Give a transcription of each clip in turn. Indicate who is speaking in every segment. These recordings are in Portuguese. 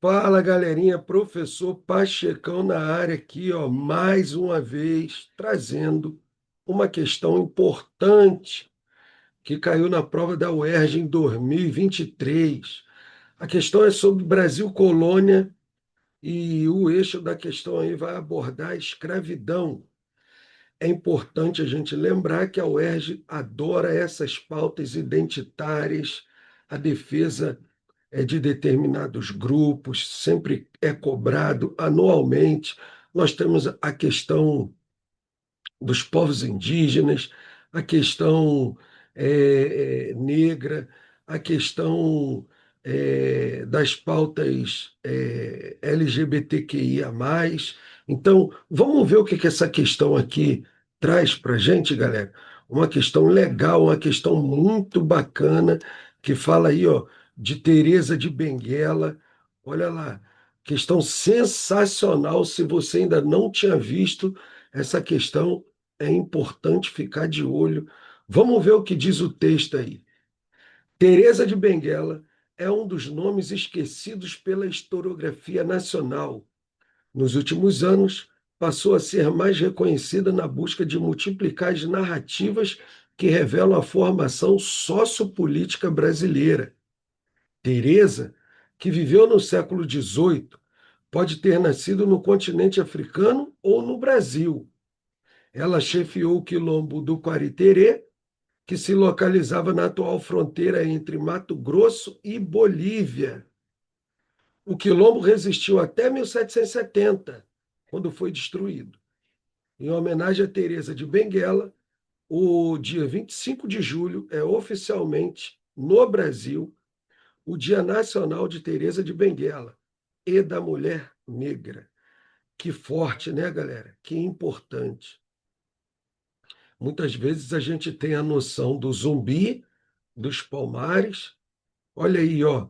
Speaker 1: Fala, galerinha, professor Pachecão na área aqui, ó, mais uma vez trazendo uma questão importante que caiu na prova da UERJ em 2023. A questão é sobre Brasil colônia e o eixo da questão aí vai abordar a escravidão. É importante a gente lembrar que a UERJ adora essas pautas identitárias, a defesa de determinados grupos, sempre é cobrado anualmente. Nós temos a questão dos povos indígenas, a questão negra, a questão das pautas LGBTQIA+. Então, vamos ver o que essa questão aqui traz para a gente, galera. Uma questão legal, uma questão muito bacana, que fala aí, ó, de Teresa de Benguela. Olha lá, questão sensacional. Se você ainda não tinha visto essa questão, é importante ficar de olho. Vamos ver o que diz o texto aí. Teresa de Benguela é um dos nomes esquecidos pela historiografia nacional. Nos últimos anos, passou a ser mais reconhecida na busca de multiplicar as narrativas que revelam a formação sociopolítica brasileira. Teresa, que viveu no século XVIII, pode ter nascido no continente africano ou no Brasil. Ela chefiou o quilombo do Quariterê, que se localizava na atual fronteira entre Mato Grosso e Bolívia. O quilombo resistiu até 1770, quando foi destruído. Em homenagem a Teresa de Benguela, o dia 25 de julho é oficialmente, no Brasil, o Dia Nacional de Teresa de Benguela e da Mulher Negra. Que forte, né, galera? Que importante. Muitas vezes a gente tem a noção do Zumbi, dos Palmares. Olha aí, ó.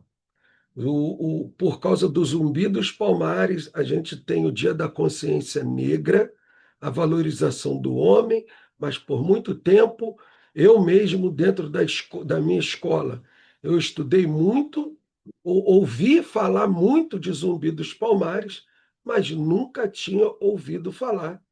Speaker 1: Por causa do Zumbi dos Palmares, a gente tem o Dia da Consciência Negra, a valorização do homem, mas por muito tempo, eu mesmo, dentro da minha escola, eu estudei muito, ouvi falar muito de Zumbi dos Palmares, mas nunca tinha ouvido falar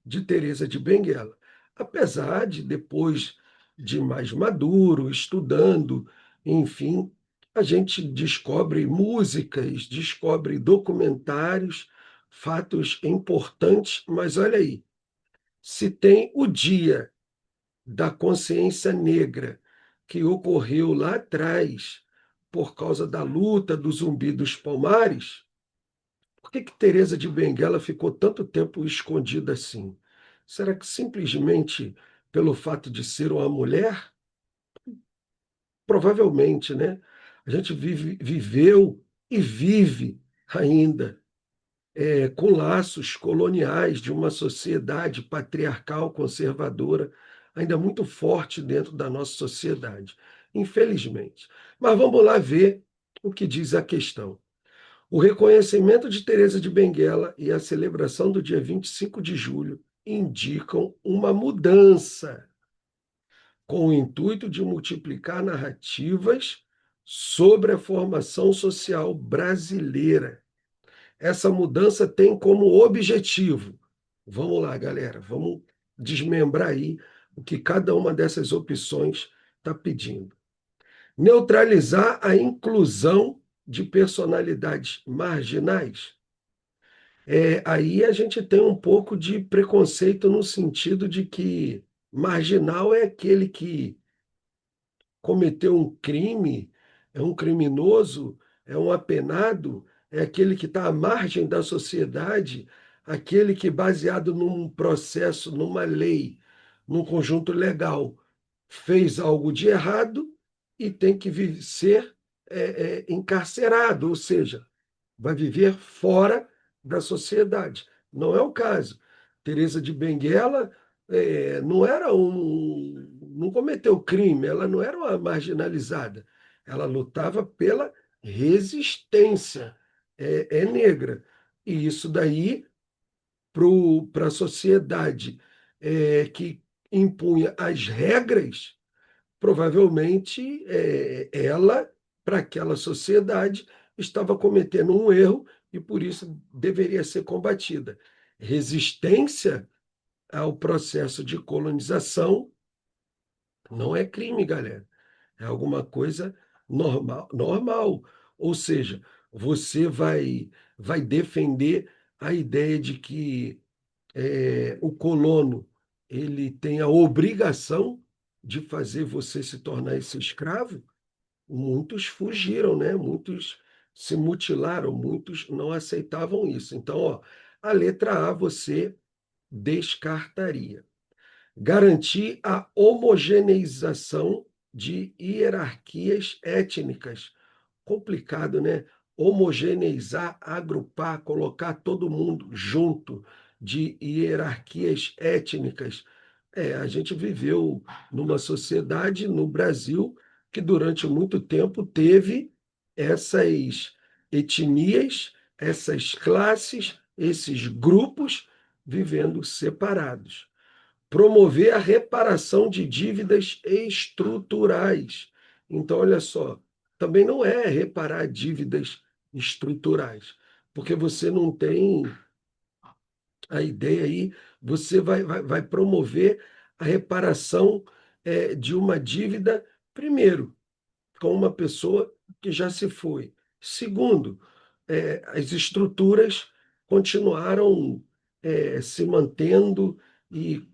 Speaker 1: de Teresa de Benguela. Apesar de, depois de mais maduro, estudando, enfim, a gente descobre músicas, descobre documentários, fatos importantes, mas olha aí, se tem o Dia da Consciência Negra, que ocorreu lá atrás, por causa da luta do Zumbi dos Palmares, por que Teresa de Benguela ficou tanto tempo escondida assim? Será que simplesmente pelo fato de ser uma mulher? Provavelmente, né? A gente viveu e vive ainda com laços coloniais de uma sociedade patriarcal conservadora ainda muito forte dentro da nossa sociedade, infelizmente. Mas vamos lá ver o que diz a questão. O reconhecimento de Teresa de Benguela e a celebração do dia 25 de julho indicam uma mudança com o intuito de multiplicar narrativas sobre a formação social brasileira. Essa mudança tem como objetivo, vamos lá, galera, vamos desmembrar aí o que cada uma dessas opções está pedindo. Neutralizar a inclusão de personalidades marginais. Aí a gente tem um pouco de preconceito no sentido de que marginal é aquele que cometeu um crime, é um criminoso, é um apenado, é aquele que está à margem da sociedade, aquele que, baseado num processo, numa lei, num conjunto legal, fez algo de errado e tem que ser encarcerado, ou seja, vai viver fora da sociedade. Não é o caso. Teresa de Benguela não cometeu crime, ela não era uma marginalizada. Ela lutava pela resistência, é negra. E isso daí, para a sociedade que impunha as regras, provavelmente ela, para aquela sociedade, estava cometendo um erro e por isso deveria ser combatida. Resistência ao processo de colonização não é crime, galera. É alguma coisa normal, normal. Ou seja, você vai defender a ideia de que o colono ele tem a obrigação de fazer você se tornar esse escravo. Muitos fugiram, né? Muitos se mutilaram, muitos não aceitavam isso. Então, ó, a letra A você descartaria. Garantir a homogeneização de hierarquias étnicas. Complicado, né? Homogeneizar, agrupar, colocar todo mundo junto de hierarquias étnicas. A gente viveu numa sociedade no Brasil que durante muito tempo teve essas etnias, essas classes, esses grupos vivendo separados. Promover a reparação de dívidas estruturais. Então, olha só, também não é reparar dívidas estruturais, porque você não tem a ideia aí, você vai promover a reparação de uma dívida, primeiro, com uma pessoa que já se foi. Segundo, as estruturas continuaram se mantendo e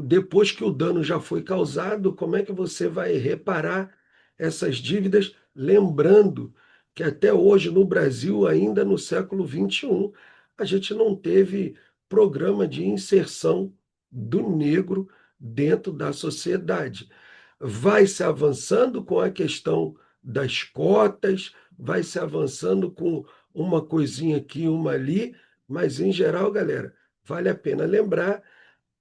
Speaker 1: depois que o dano já foi causado, como é que você vai reparar essas dívidas? Lembrando que até hoje no Brasil, ainda no século XXI, a gente não teve programa de inserção do negro dentro da sociedade. Vai se avançando com a questão das cotas, vai se avançando com uma coisinha aqui, uma ali, mas em geral, galera, vale a pena lembrar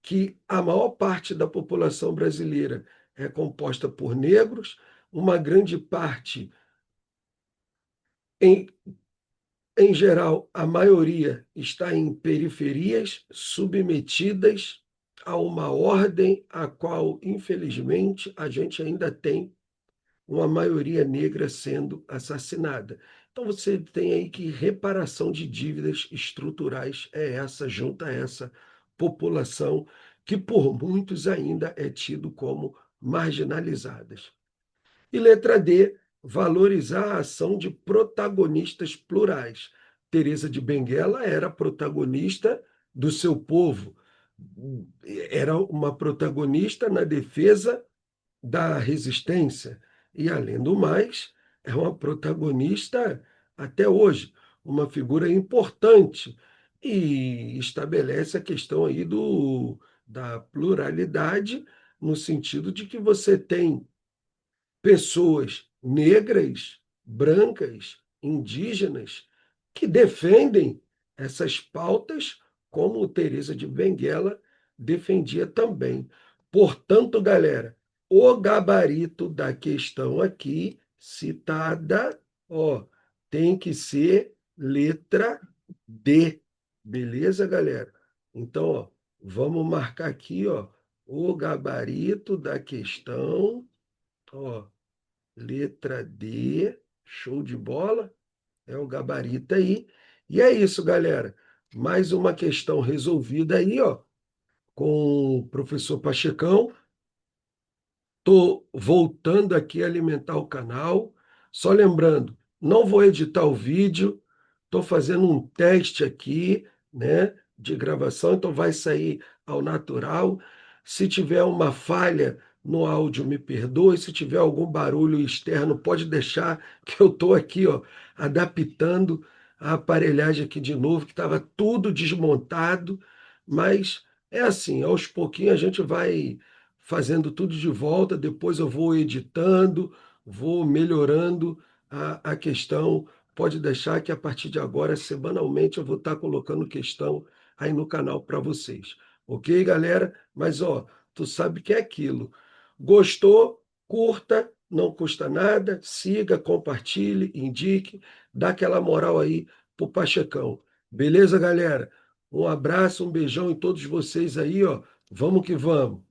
Speaker 1: que a maior parte da população brasileira é composta por negros, uma grande parte, em, em geral, a maioria está em periferias submetidas a uma ordem a qual, infelizmente, a gente ainda tem uma maioria negra sendo assassinada. Então você tem aí que reparação de dívidas estruturais é essa, junto a essa população que por muitos ainda é tido como marginalizadas. E letra D, valorizar a ação de protagonistas plurais. Teresa de Benguela era protagonista do seu povo, era uma protagonista na defesa da resistência e, além do mais, é uma protagonista até hoje, uma figura importante e estabelece a questão aí da pluralidade, no sentido de que você tem pessoas negras, brancas, indígenas, que defendem essas pautas, como Teresa de Benguela defendia também. Portanto, galera, o gabarito da questão aqui citada, ó, tem que ser letra D. Beleza, galera? Então, ó, vamos marcar aqui, ó, o gabarito da questão, ó, letra D, show de bola, é o gabarito aí. E é isso, galera. Mais uma questão resolvida aí, ó, com o professor Pachecão. Estou voltando aqui a alimentar o canal. Só lembrando, não vou editar o vídeo, estou fazendo um teste aqui, né, de gravação, então vai sair ao natural. Se tiver uma falha no áudio, me perdoe. Se tiver algum barulho externo, pode deixar que eu estou aqui, ó, adaptando a aparelhagem aqui de novo, que estava tudo desmontado, mas é assim, aos pouquinhos a gente vai fazendo tudo de volta, depois eu vou editando, vou melhorando a questão. Pode deixar que a partir de agora, semanalmente, eu vou estar colocando questão aí no canal para vocês. Ok, galera? Mas, ó, tu sabe que é aquilo. Gostou? Curta, não custa nada, siga, compartilhe, indique, dá aquela moral aí pro Pachecão. Beleza, galera? Um abraço, um beijão em todos vocês aí, ó. Vamos que vamos.